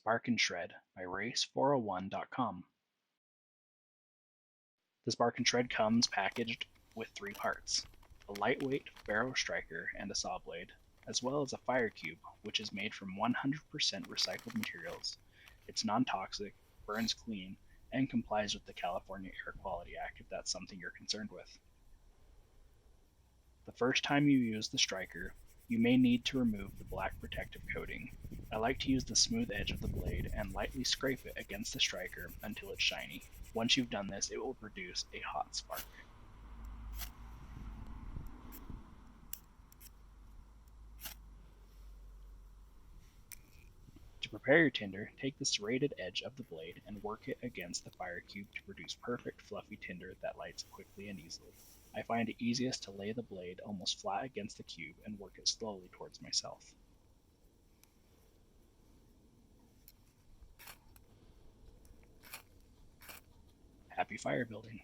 Spark and Shred by Race401.com. The Spark and Shred comes packaged with 3 parts: a lightweight Ferro striker and a saw blade, as well as a fire cube, which is made from 100% recycled materials. It's non-toxic, burns clean, and complies with the California Air Quality Act if that's something you're concerned with. The first time you use the striker, you may need to remove the black protective coating. I like to use the smooth edge of the blade and lightly scrape it against the striker until it's shiny. Once you've done this, it will produce a hot spark. To prepare your tinder, take the serrated edge of the blade and work it against the fire cube to produce perfect fluffy tinder that lights quickly and easily. I find it easiest to lay the blade almost flat against the cube and work it slowly towards myself. Happy fire building!